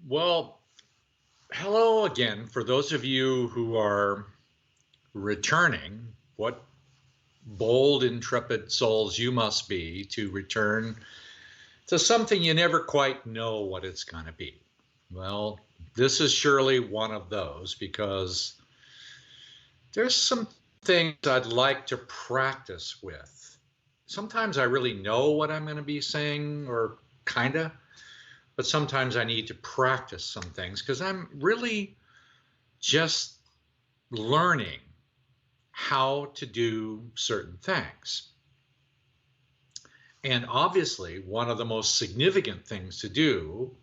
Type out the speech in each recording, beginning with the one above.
Well, hello again. For those of you who are returning, what bold, intrepid souls you must be to return to something you never quite know what it's going to be. Well, this is surely one of those because there's some things I'd like to practice with. Sometimes I really know what I'm going to be saying, or kinda, but sometimes I need to practice some things because I'm really just learning how to do certain things. And obviously, one of the most significant things to do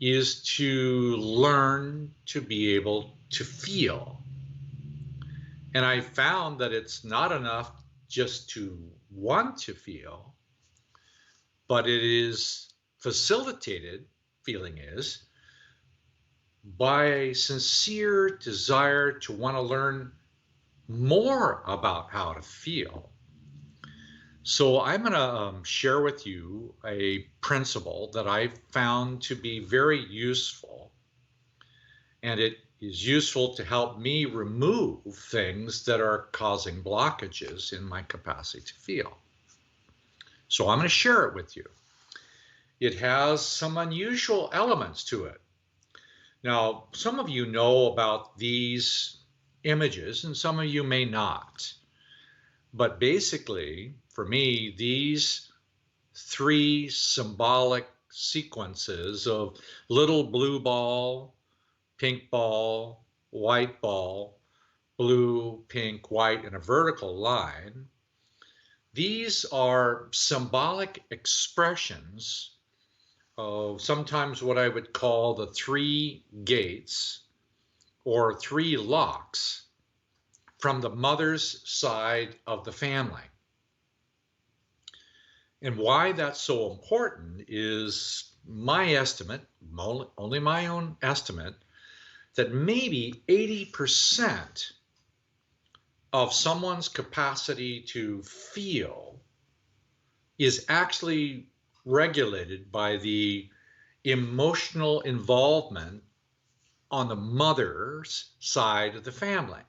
is to learn to be able to feel. And I found that it's not enough just to want to feel, but it is facilitated, feeling is, by a sincere desire to want to learn more about how to feel. So I'm going to share with you a principle that I found to be very useful, and it is useful to help me remove things that are causing blockages in my capacity to feel. So I'm going to share it with you. It has some unusual elements to it. Now, some of you know about these images and some of you may not. But basically, for me, these three symbolic sequences of little blue ball, pink ball, white ball, blue, pink, white, and a vertical line, these are symbolic expressions of sometimes what I would call the three gates or three locks from the mother's side of the family. And why that's so important is my estimate, only my own estimate, that maybe 80% of someone's capacity to feel is actually regulated by the emotional involvement on the mother's side of the family.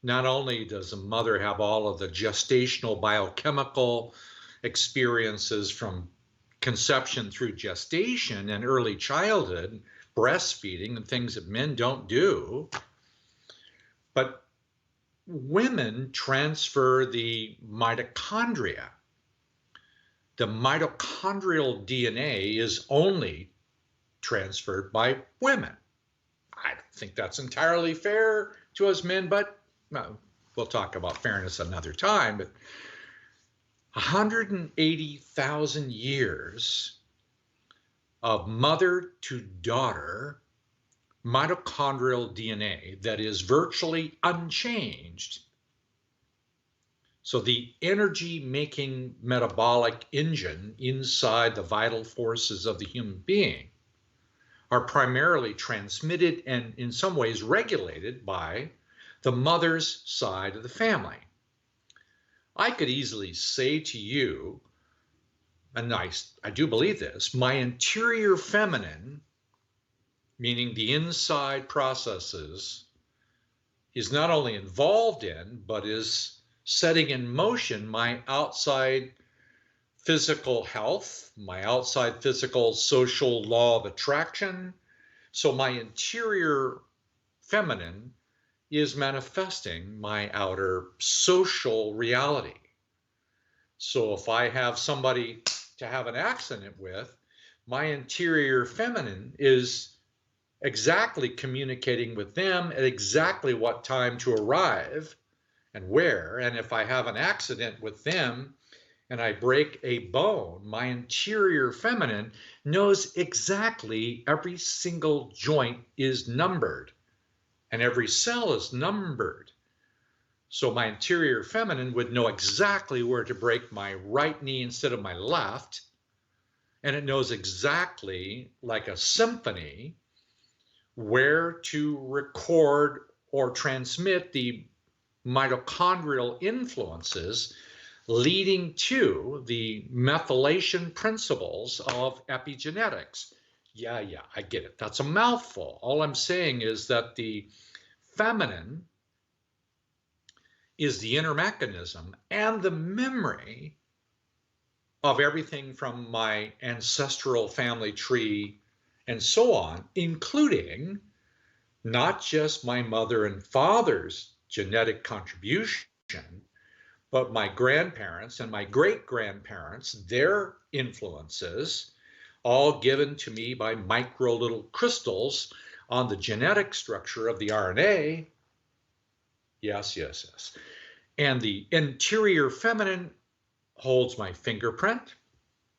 Not only does the mother have all of the gestational biochemical experiences from conception through gestation and early childhood, breastfeeding and things that men don't do, but women transfer the mitochondria. The mitochondrial DNA is only transferred by women. I don't think that's entirely fair to us men, but we'll talk about fairness another time. But 180,000 years of mother to daughter mitochondrial DNA that is virtually unchanged. So the energy-making metabolic engine inside the vital forces of the human being are primarily transmitted and in some ways regulated by the mother's side of the family. I could easily say to you, and I do believe this, my interior feminine, meaning the inside processes, is not only involved in, but is setting in motion my outside physical health, my outside physical social law of attraction. So my interior feminine is manifesting my outer social reality. So if I have somebody to have an accident with, my interior feminine is exactly communicating with them at exactly what time to arrive and where. And if I have an accident with them and I break a bone, my interior feminine knows exactly every single joint is numbered and every cell is numbered. So my interior feminine would know exactly where to break my right knee instead of my left. And it knows exactly, like a symphony, where to record or transmit the mitochondrial influences leading to the methylation principles of epigenetics, Yeah, I get it. That's a mouthful. All I'm saying is that the feminine is the inner mechanism and the memory of everything from my ancestral family tree and so on, including not just my mother and father's genetic contribution, but my grandparents and my great-grandparents, their influences, all given to me by micro little crystals on the genetic structure of the RNA. Yes. And the interior feminine holds my fingerprint,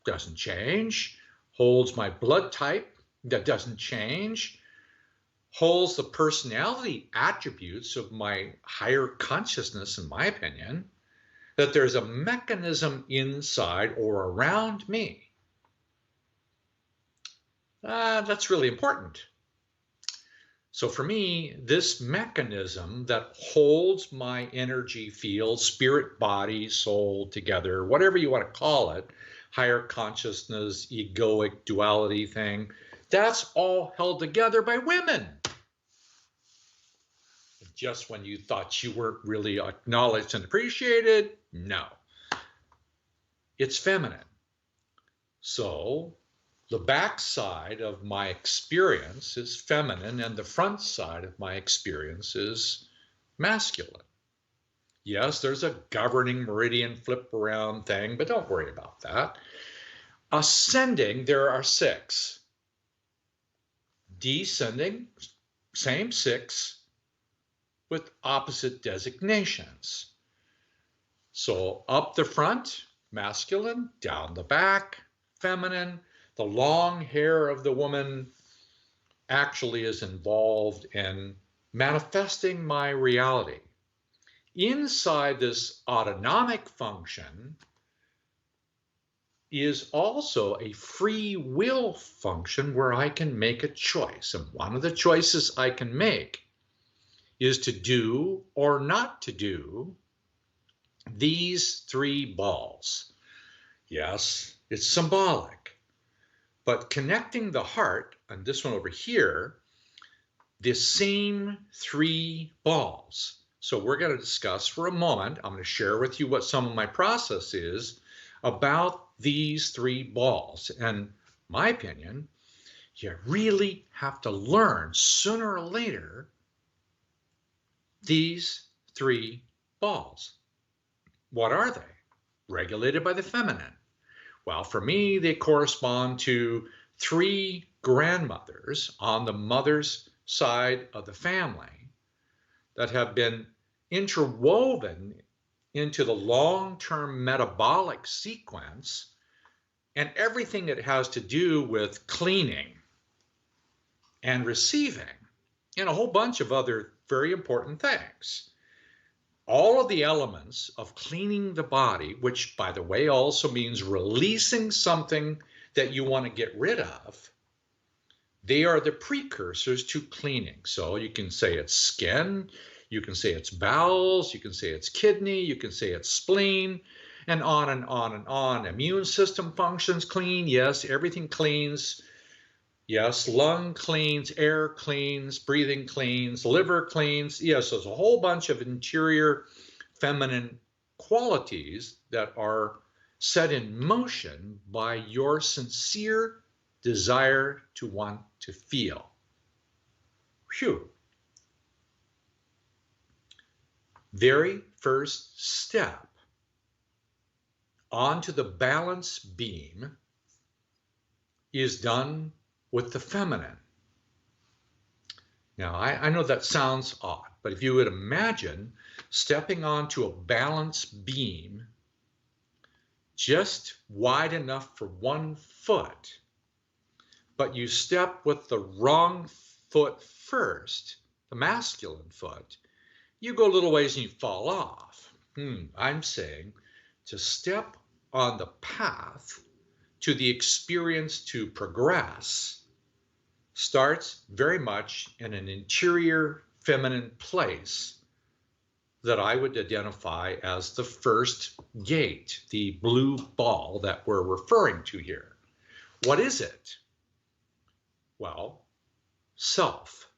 doesn't change, holds my blood type, that doesn't change, holds the personality attributes of my higher consciousness, in my opinion, that there's a mechanism inside or around me. That's really important. So for me, this mechanism that holds my energy field, spirit, body, soul together, whatever you want to call it, higher consciousness, egoic duality thing, that's all held together by women. Just when you thought you weren't really acknowledged and appreciated, no. It's feminine. So the back side of my experience is feminine and the front side of my experience is masculine. Yes, there's a governing meridian flip around thing, but don't worry about that. Ascending, there are 6. Descending, same 6, with opposite designations. So up the front, masculine, down the back, feminine. The long hair of the woman actually is involved in manifesting my reality. Inside this autonomic function is also a free will function where I can make a choice. And one of the choices I can make is to do or not to do these 3 balls. Yes, it's symbolic, but connecting the heart, and this one over here, the same 3 balls. So we're going to discuss for a moment, I'm going to share with you what some of my process is about these 3 balls. And my opinion, you really have to learn sooner or later these 3 balls. What are they? Regulated by the feminine. Well, for me, they correspond to 3 grandmothers on the mother's side of the family that have been interwoven into the long-term metabolic sequence and everything that has to do with cleaning and receiving and a whole bunch of other very important things. All of the elements of cleaning the body, which by the way also means releasing something that you want to get rid of, they are the precursors to cleaning. So you can say it's skin, you can say it's bowels, you can say it's kidney, you can say it's spleen, and on and on and on. Immune system functions clean, yes, everything cleans. Yes, lung cleans, air cleans, breathing cleans, liver cleans. Yes, there's a whole bunch of interior feminine qualities that are set in motion by your sincere desire to want to feel. Phew. Very first step onto the balance beam is done with the feminine. Now, I know that sounds odd, but if you would imagine stepping onto a balance beam just wide enough for 1 foot, but you step with the wrong foot first, the masculine foot, you go a little ways and you fall off. I'm saying to step on the path to the experience to progress starts very much in an interior feminine place that I would identify as the first gate, the blue ball that we're referring to here. What is it? Well, self.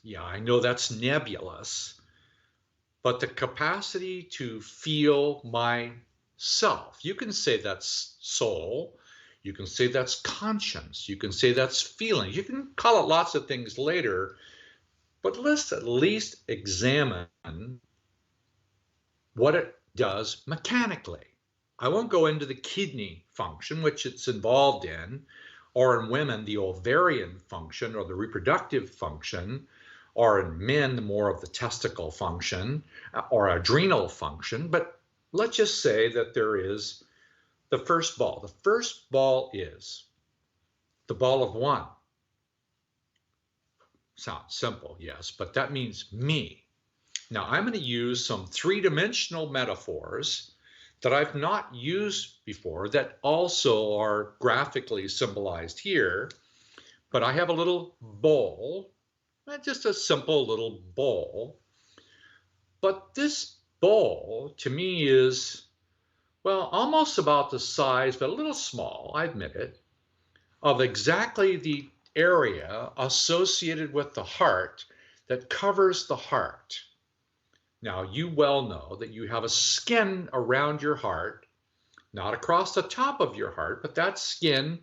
Yeah, I know that's nebulous, but the capacity to feel myself. You can say that's soul. You can say that's conscience. You can say that's feeling. You can call it lots of things later, but let's at least examine what it does mechanically. I won't go into the kidney function, which it's involved in, or in women, the ovarian function or the reproductive function, or in men, more of the testicle function or adrenal function. But let's just say that there is the first ball. The first ball is the ball of one. Sounds simple, yes, but that means me. Now I'm going to use some three-dimensional metaphors that I've not used before that also are graphically symbolized here. But I have a little bowl, just a simple little bowl. But this bowl to me is, well, almost about the size, but a little small, I admit it, of exactly the area associated with the heart that covers the heart. Now, you well know that you have a skin around your heart, not across the top of your heart, but that skin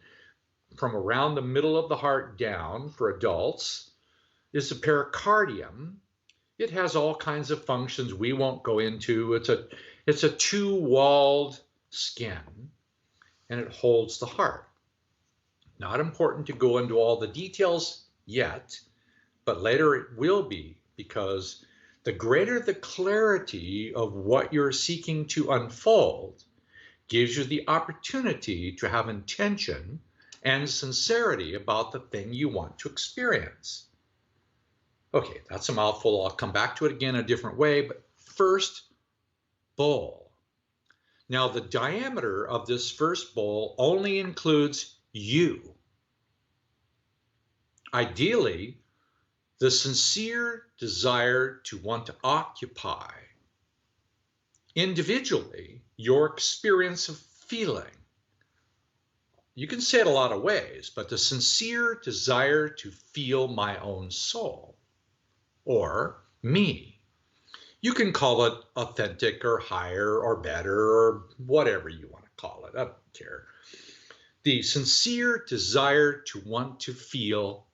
from around the middle of the heart down for adults is the pericardium. It has all kinds of functions we won't go into. It's a two-walled skin, and it holds the heart. Not important to go into all the details yet, but later it will be, because the greater the clarity of what you're seeking to unfold gives you the opportunity to have intention and sincerity about the thing you want to experience. Okay, that's a mouthful. I'll come back to it again a different way, but first, bowl. Now, the diameter of this first bowl only includes you. Ideally, the sincere desire to want to occupy individually your experience of feeling. You can say it a lot of ways, but the sincere desire to feel my own soul, or me. You can call it authentic or higher or better or whatever you want to call it. I don't care. The sincere desire to want to feel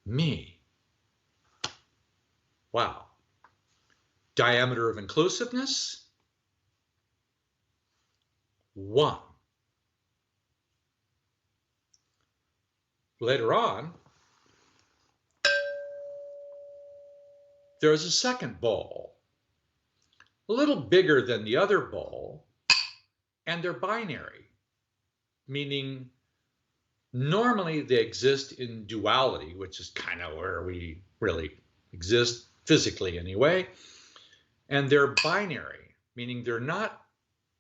me. Wow. Diameter of inclusiveness, 1. Later on, there's a second bowl, a little bigger than the other bowl, and they're binary, meaning normally they exist in duality, which is kind of where we really exist physically anyway. And they're binary, meaning they're not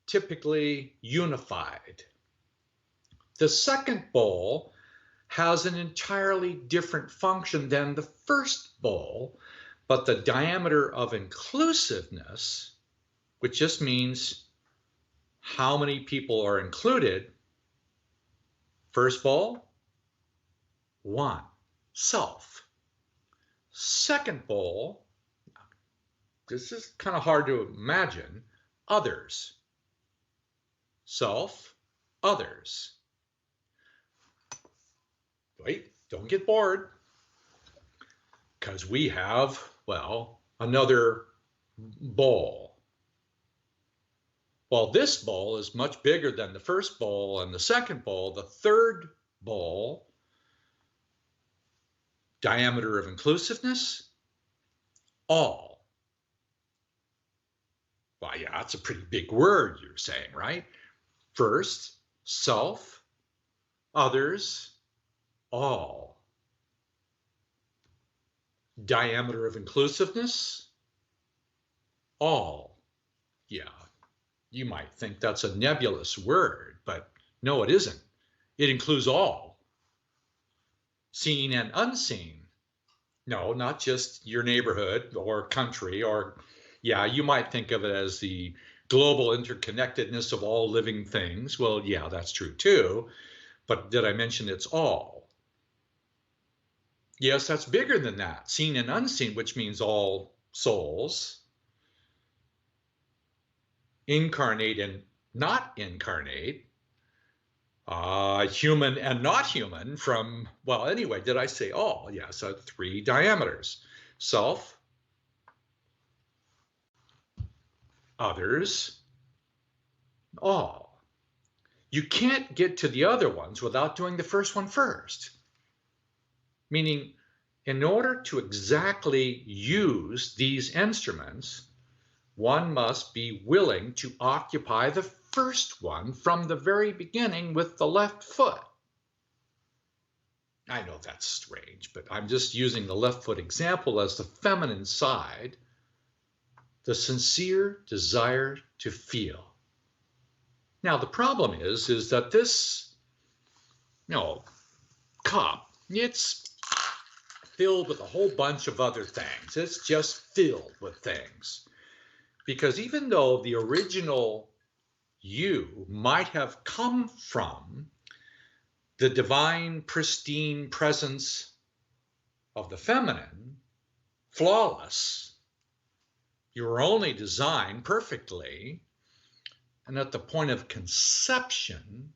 typically unified. The second bowl has an entirely different function than the first bowl, but the diameter of inclusiveness, which just means how many people are included. First bowl, 1, self. Second bowl, this is kind of hard to imagine, others. Self, others. Wait, don't get bored, because we have, well, another bowl. Well, this bowl is much bigger than the first bowl and the second bowl. The third bowl, diameter of inclusiveness, all. Well, yeah, that's a pretty big word you're saying, right? First, self, others, all. Diameter of inclusiveness, all. Yeah, you might think that's a nebulous word, but no, it isn't. It includes all. Seen and unseen. No, not just your neighborhood or country, or, yeah, you might think of it as the global interconnectedness of all living things. Well, yeah, that's true too. But did I mention it's all? Yes, that's bigger than that. Seen and unseen, which means all souls, incarnate and not incarnate, human and not human from, well, anyway, did I say all? Yeah, so 3 diameters. Self, others, all. You can't get to the other ones without doing the first one first. Meaning, in order to exactly use these instruments, one must be willing to occupy the first one from the very beginning with the left foot. I know that's strange, but I'm just using the left foot example as the feminine side, the sincere desire to feel. Now, the problem is that this, cup, it's filled with a whole bunch of other things. It's just filled with things. Because even though the original you might have come from the divine, pristine presence of the feminine, flawless, you were only designed perfectly, and at the point of conception,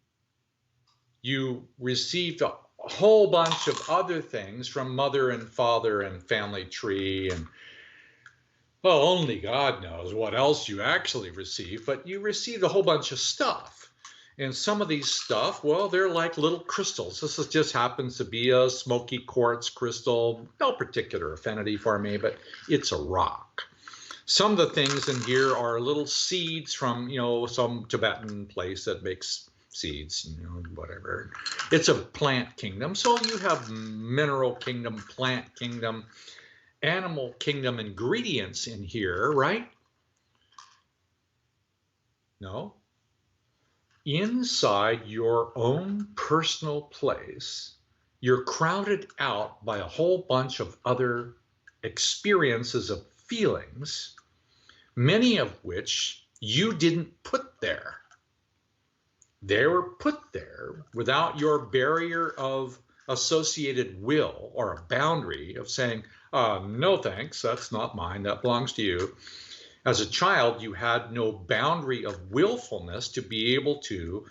you received a whole bunch of other things from mother and father and family tree, and well, only God knows what else you actually received, but you received a whole bunch of stuff. And some of these stuff, well, they're like little crystals. This just happens to be a smoky quartz crystal, no particular affinity for me, but it's a rock. Some of the things in here are little seeds from, some Tibetan place that makes seeds, whatever. It's a plant kingdom. So you have mineral kingdom, plant kingdom, animal kingdom ingredients in here, right? No. Inside your own personal place, you're crowded out by a whole bunch of other experiences of feelings, many of which you didn't put there. They were put there without your barrier of associated will or a boundary of saying, no thanks, that's not mine, that belongs to you. As a child, you had no boundary of willfulness to be able to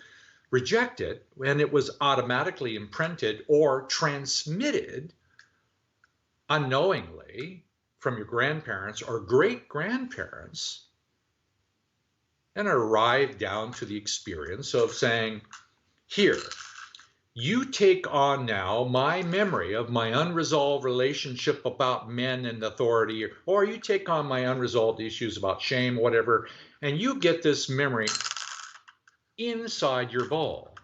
reject it, and it was automatically imprinted or transmitted unknowingly from your grandparents or great-grandparents, and arrived down to the experience of saying, here, you take on now my memory of my unresolved relationship about men and authority, or you take on my unresolved issues about shame, whatever, and you get this memory inside your ball.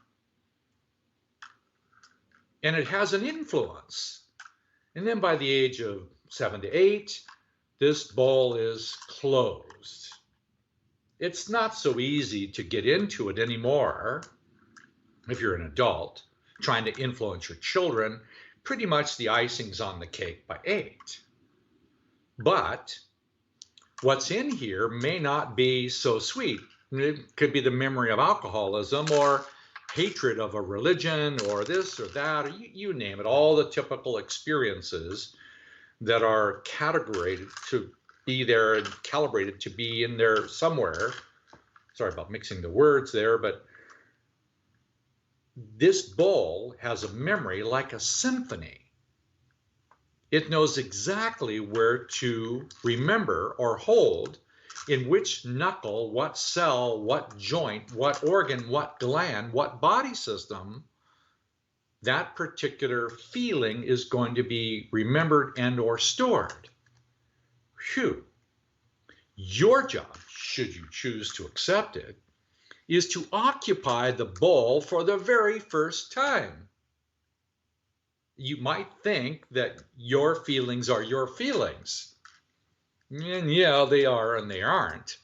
And it has an influence. And then by the age of 7 to 8, this ball is closed. It's not so easy to get into it anymore if you're an adult trying to influence your children. Pretty much the icing's on the cake by 8. But what's in here may not be so sweet. It could be the memory of alcoholism or hatred of a religion or this or that, or you name it, all the typical experiences that are categorized to be there and calibrated to be in there somewhere. Sorry about mixing the words there, but this bowl has a memory like a symphony. It knows exactly where to remember or hold, in which knuckle, what cell, what joint, what organ, what gland, what body system, that particular feeling is going to be remembered and or stored. Phew. Your job, should you choose to accept it, is to occupy the bowl for the very first time. You might think that your feelings are your feelings. And yeah, they are and they aren't.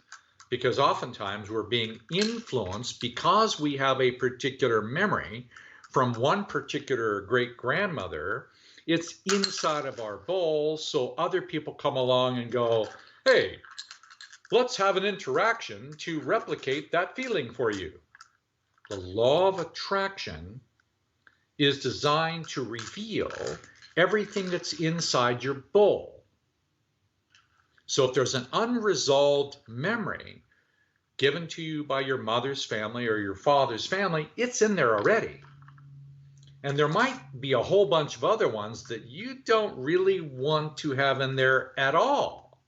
Because oftentimes we're being influenced because we have a particular memory from one particular great-grandmother. It's inside of our bowl, so other people come along and go, hey, let's have an interaction to replicate that feeling for you. The law of attraction is designed to reveal everything that's inside your bowl. So if there's an unresolved memory given to you by your mother's family or your father's family, it's in there already. And there might be a whole bunch of other ones that you don't really want to have in there at all.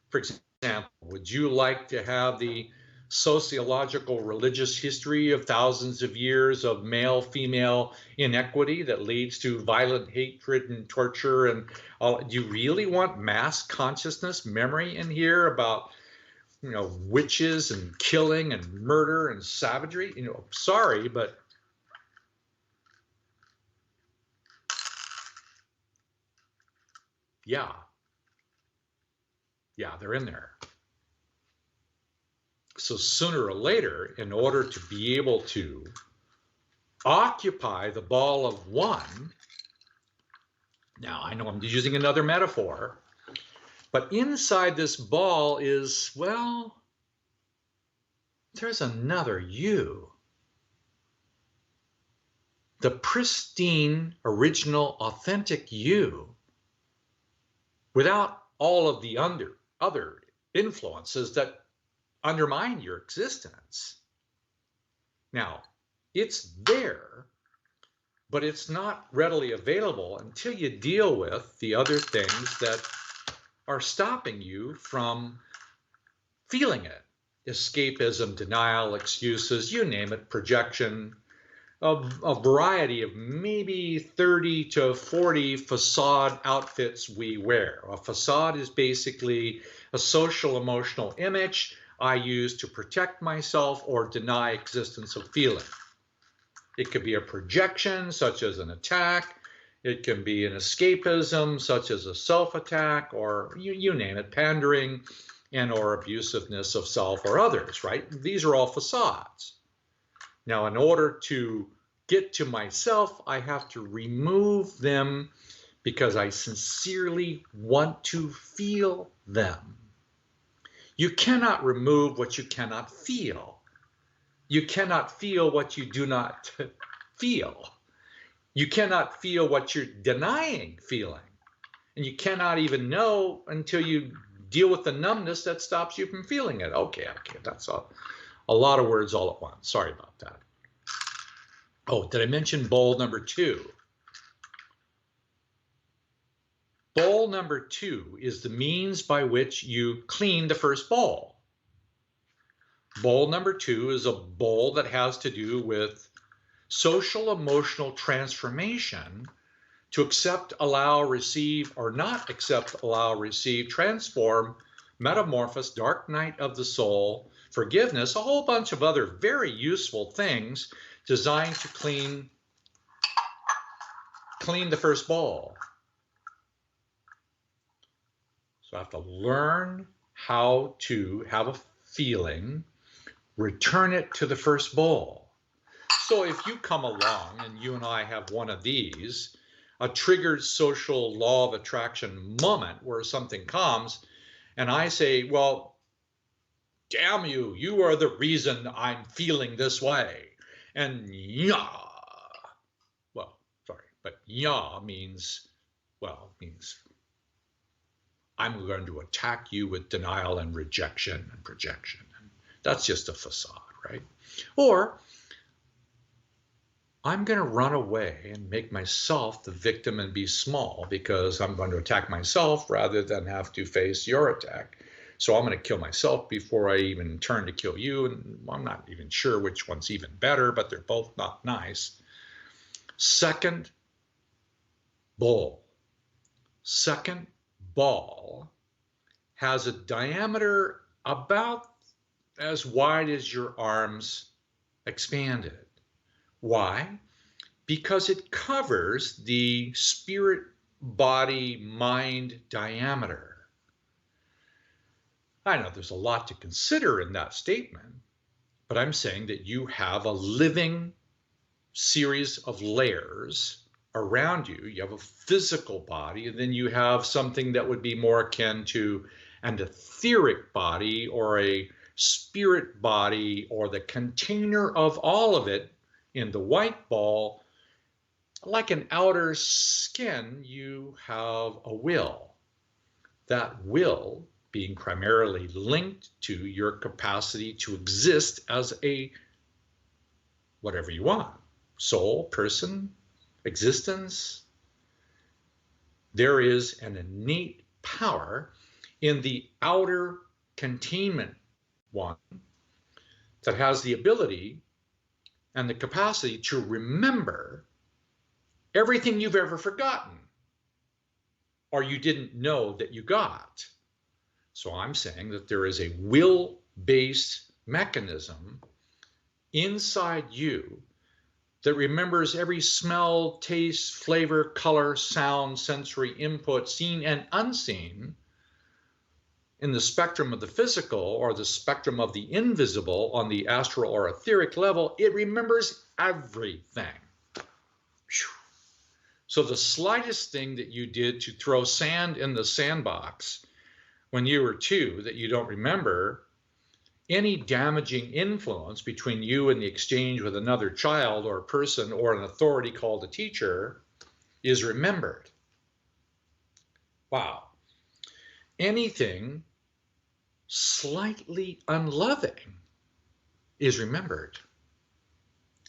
For example, would you like to have the sociological religious history of thousands of years of male-female inequity that leads to violent hatred and torture and all? Do you really want mass consciousness memory in here about, you know, witches and killing and murder and savagery? You know, sorry, but yeah, they're in there. So sooner or later, in order to be able to occupy the ball of one, now I know I'm using another metaphor, but inside this ball is, well, there's another you. The pristine, original, authentic you, without all of the other influences that undermine your existence. Now, it's there, but it's not readily available until you deal with the other things that are stopping you from feeling it. Escapism, denial, excuses, you name it, projection, a variety of maybe 30 to 40 facade outfits we wear. A facade is basically a social emotional image I use to protect myself or deny existence of feeling. It could be a projection, such as an attack. It can be an escapism, such as a self-attack, or you name it, pandering and or abusiveness of self or others, right? These are all facades. Now, in order to get to myself, I have to remove them because I sincerely want to feel them. You cannot remove what you cannot feel. You cannot feel what you do not feel. You cannot feel what you're denying feeling. And you cannot even know until you deal with the numbness that stops you from feeling it. Okay, that's a lot of words all at once. Sorry about that. Oh, did I mention bowl number 2? Bowl number 2 is the means by which you clean the first bowl. Bowl number 2 is a bowl that has to do with social emotional transformation to accept, allow, receive, or not accept, allow, receive, transform, metamorphose, dark night of the soul, forgiveness, a whole bunch of other very useful things designed to clean the first bowl. So I have to learn how to have a feeling, return it to the first bowl. So if you come along and you and I have one of these, a triggered social law of attraction moment where something comes and I say, well, damn you, you are the reason I'm feeling this way. And yeah, well, sorry, but yeah means I'm going to attack you with denial and rejection and projection. And that's just a facade, right? Or I'm going to run away and make myself the victim and be small because I'm going to attack myself rather than have to face your attack. So I'm going to kill myself before I even turn to kill you. And I'm not even sure which one's even better, but they're both not nice. Second bowl. Second ball has a diameter about as wide as your arms expanded. Why? Because it covers the spirit, body, mind diameter. I know there's a lot to consider in that statement, but I'm saying that you have a living series of layers around you. You have a physical body, and then you have something that would be more akin to an etheric body or a spirit body or the container of all of it in the white ball like an outer skin, you have a will. That will being primarily linked to your capacity to exist as a whatever you want, soul, person, existence. There is an innate power in the outer containment one that has the ability and the capacity to remember everything you've ever forgotten or you didn't know that you got. So I'm saying that there is a will-based mechanism inside you that remembers every smell, taste, flavor, color, sound, sensory input, seen and unseen in the spectrum of the physical or the spectrum of the invisible on the astral or etheric level. It remembers everything. So the slightest thing that you did to throw sand in the sandbox when you were 2 that you don't remember, any damaging influence between you and the exchange with another child or person or an authority called a teacher is remembered. Wow. Anything slightly unloving is remembered.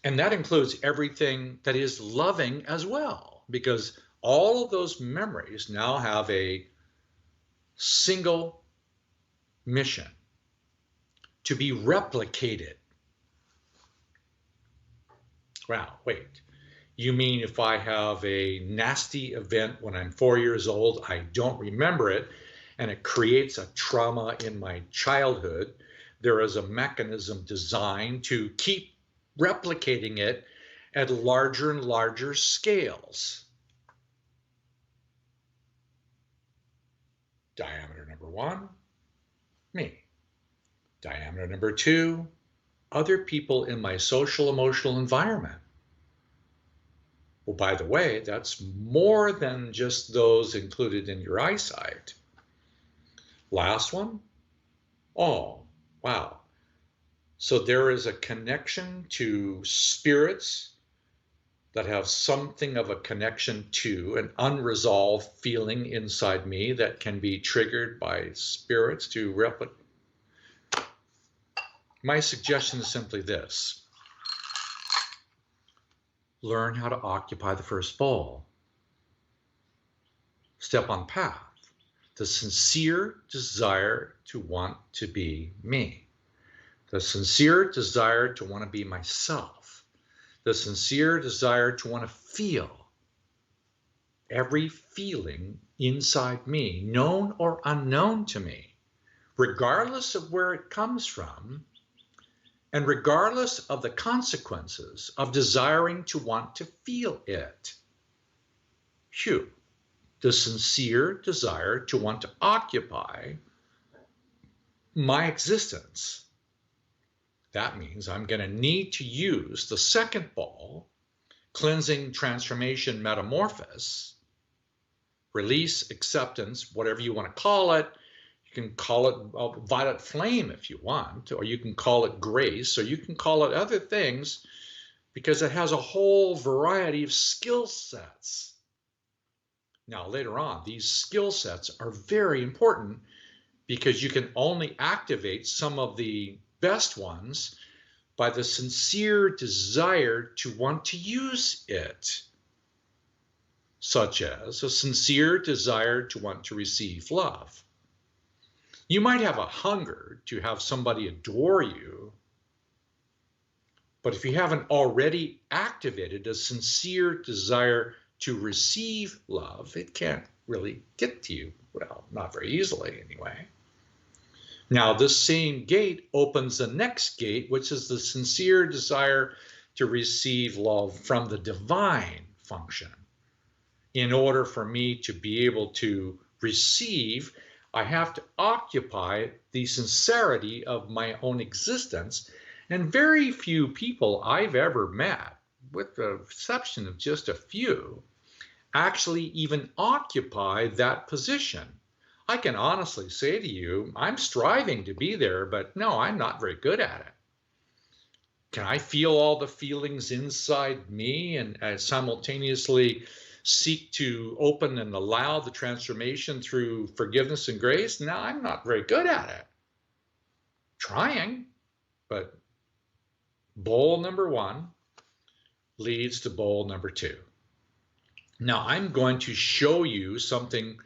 And that includes everything that is loving as well, because all of those memories now have a single mission: to be replicated. Wow, wait. You mean if I have a nasty event when I'm 4 years old, I don't remember it, and it creates a trauma in my childhood, there is a mechanism designed to keep replicating it at larger and larger scales. Diameter number 1, me. Diameter number 2, other people in my social emotional environment. Well, by the way, that's more than just those included in your eyesight. Last one. Oh, wow. So there is a connection to spirits that have something of a connection to an unresolved feeling inside me that can be triggered by spirits to replicate. My suggestion is simply this: learn how to occupy the first bowl. Step on path. The sincere desire to want to be me. The sincere desire to want to be myself. The sincere desire to want to feel every feeling inside me, known or unknown to me, regardless of where it comes from, and regardless of the consequences of desiring to want to feel it. Phew. The sincere desire to want to occupy my existence. That means I'm going to need to use the second ball, cleansing, transformation, metamorphosis, release, acceptance, whatever you want to call it. You can call it violet flame if you want, or you can call it grace, or you can call it other things, because it has a whole variety of skill sets. Now, later on, these skill sets are very important because you can only activate some of the best ones by the sincere desire to want to use it, such as a sincere desire to want to receive love. You might have a hunger to have somebody adore you, but if you haven't already activated a sincere desire to receive love, it can't really get to you. Well, not very easily anyway. Now, this same gate opens the next gate, which is the sincere desire to receive love from the divine function. In order for me to be able to receive, I have to occupy the sincerity of my own existence. And very few people I've ever met, with the exception of just a few, actually even occupy that position. I can honestly say to you, I'm striving to be there, but no, I'm not very good at it. Can I feel all the feelings inside me and simultaneously seek to open and allow the transformation through forgiveness and grace? No, I'm not very good at it. Trying, but bowl number one leads to bowl number two. Now, I'm going to show you something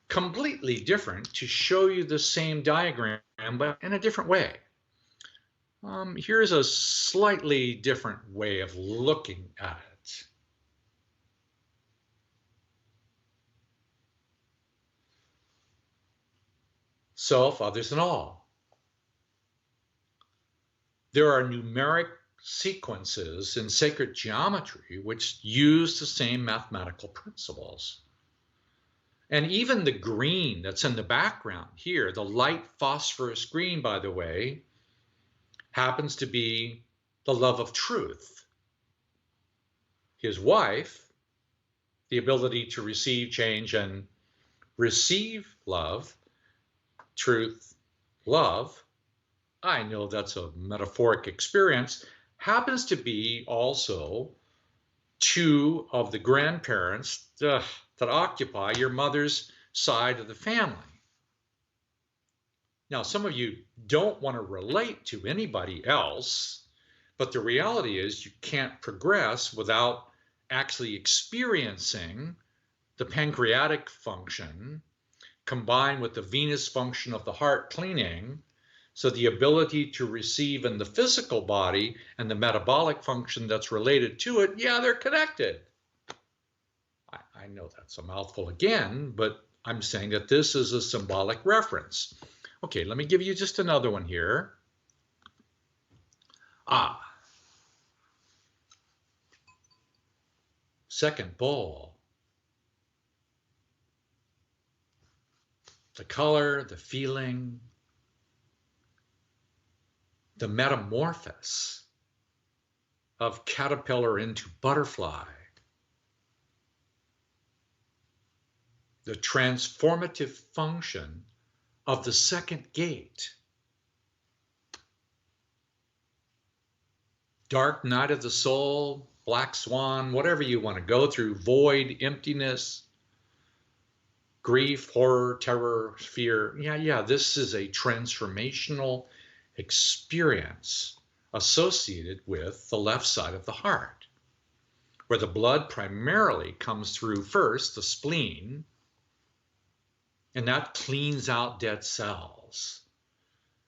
completely different to show you the same diagram, but in a different way. Here's a slightly different way of looking at it. Self, others, and all. There are numeric sequences in sacred geometry which use the same mathematical principles. And even the green that's in the background here, the light phosphorus green, by the way, happens to be the love of truth. His wife, the ability to receive change and receive love, truth, love, I know that's a metaphoric experience, happens to be also two of the grandparents that occupy your mother's side of the family. Now, some of you don't want to relate to anybody else, but the reality is you can't progress without actually experiencing the pancreatic function combined with the venous function of the heart cleaning. So the ability to receive in the physical body and the metabolic function that's related to it, yeah, they're connected. I know that's a mouthful again, but I'm saying that this is a symbolic reference. Okay, let me give you just another one here. Second bowl. The color, the feeling, the metamorphosis of caterpillar into butterfly. The transformative function of the second gate. Dark night of the soul, black swan, whatever you want to go through, void, emptiness, grief, horror, terror, fear. Yeah, this is a transformational experience associated with the left side of the heart, where the blood primarily comes through first the spleen, and that cleans out dead cells.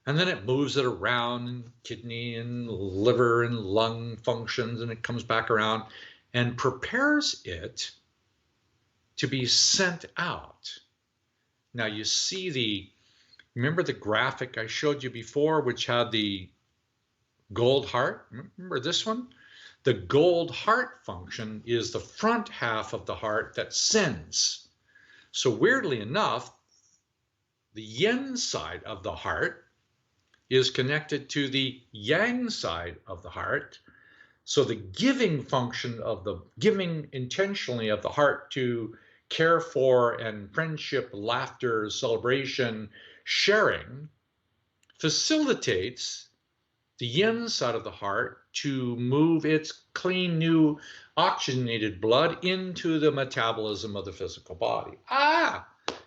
And then it moves it around in kidney and liver and lung functions, and it comes back around and prepares it to be sent out. Now you see remember the graphic I showed you before, which had the gold heart? Remember this one? The gold heart function is the front half of the heart that sends. So weirdly enough, the yin side of the heart is connected to the yang side of the heart. So the giving function of the giving intentionally of the heart to care for and friendship, laughter, celebration, sharing facilitates the yin side of the heart to move its clean, new, oxygenated blood into the metabolism of the physical body.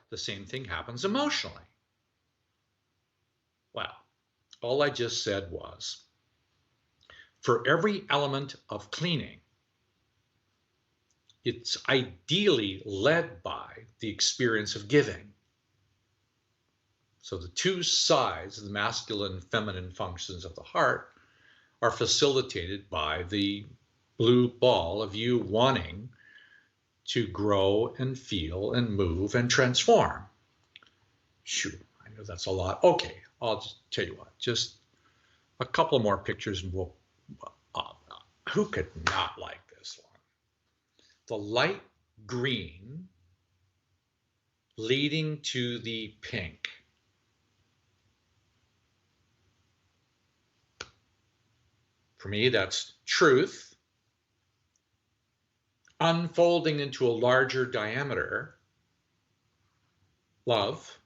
The same thing happens emotionally. Well, all I just said was, for every element of cleaning, it's ideally led by the experience of giving. So the two sides of the masculine and feminine functions of the heart are facilitated by the blue ball of you wanting to grow and feel and move and transform. Shoot, I know that's a lot. Okay, I'll just tell you what, just a couple more pictures and we'll, who could not like this one? The light green leading to the pink. For me, that's truth unfolding into a larger diameter, love,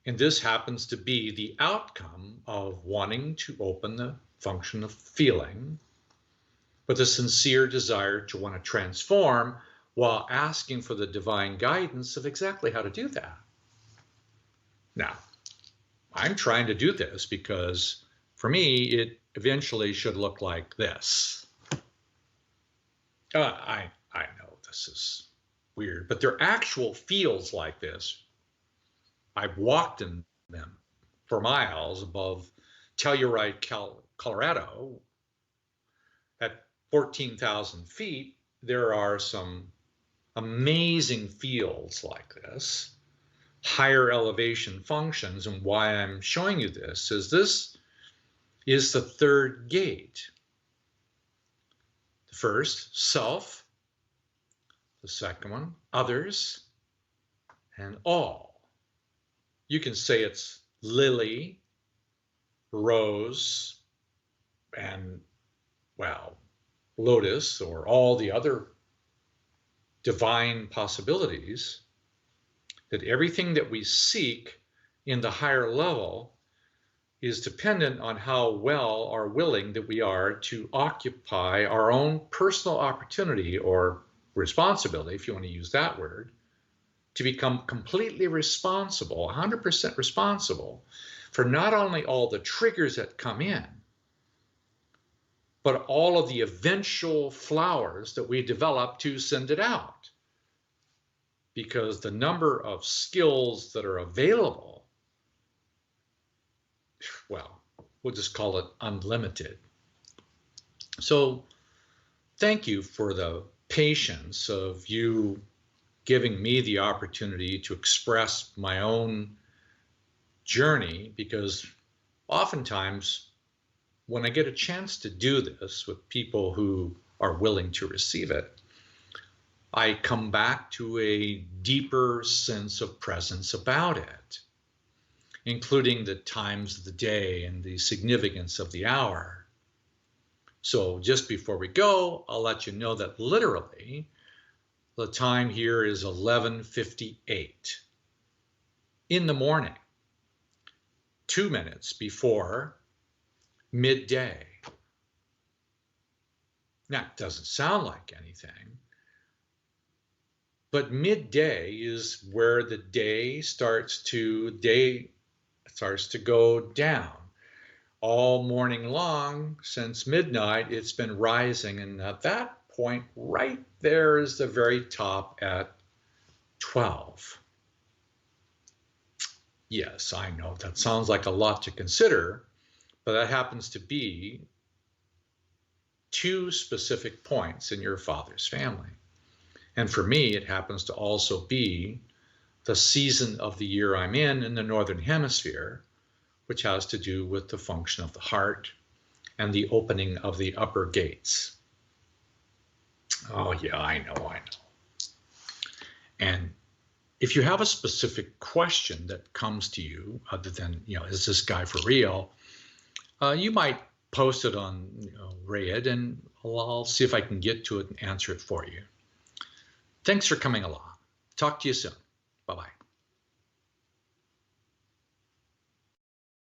And this happens to be the outcome of wanting to open the function of feeling with a sincere desire to want to transform while asking for the divine guidance of exactly how to do that. Now, I'm trying to do this because for me, it eventually should look like this. I know this is weird, but their actual feels like this. I've walked in them for miles above Telluride, Colorado. At 14,000 feet, there are some amazing fields like this, higher elevation functions. And why I'm showing you this is the third gate. The first, self. The second one, others, and all. You can say it's lily, rose, and, well, lotus, or all the other divine possibilities, that everything that we seek in the higher level is dependent on how well or willing that we are to occupy our own personal opportunity or responsibility, if you want to use that word, to become completely responsible, 100% responsible for not only all the triggers that come in, but all of the eventual flowers that we develop to send it out. Because the number of skills that are available, well, we'll just call it unlimited. So thank you for the patience of you giving me the opportunity to express my own journey, because oftentimes when I get a chance to do this with people who are willing to receive it, I come back to a deeper sense of presence about it, including the times of the day and the significance of the hour. So just before we go, I'll let you know that literally the time here is 11:58 in the morning, 2 minutes before midday. Now, it doesn't sound like anything, but midday is where the day starts to go down. All morning long, since midnight, it's been rising, and at that point right there is the very top at 12. Yes, I know that sounds like a lot to consider, but that happens to be 2 specific points in your father's family. And for me, it happens to also be the season of the year I'm in the Northern Hemisphere, which has to do with the function of the heart and the opening of the upper gates. Oh yeah, I know. And if you have a specific question that comes to you, other than, is this guy for real? You might post it on RAYID, and I'll see if I can get to it and answer it for you. Thanks for coming along. Talk to you soon. Bye-bye.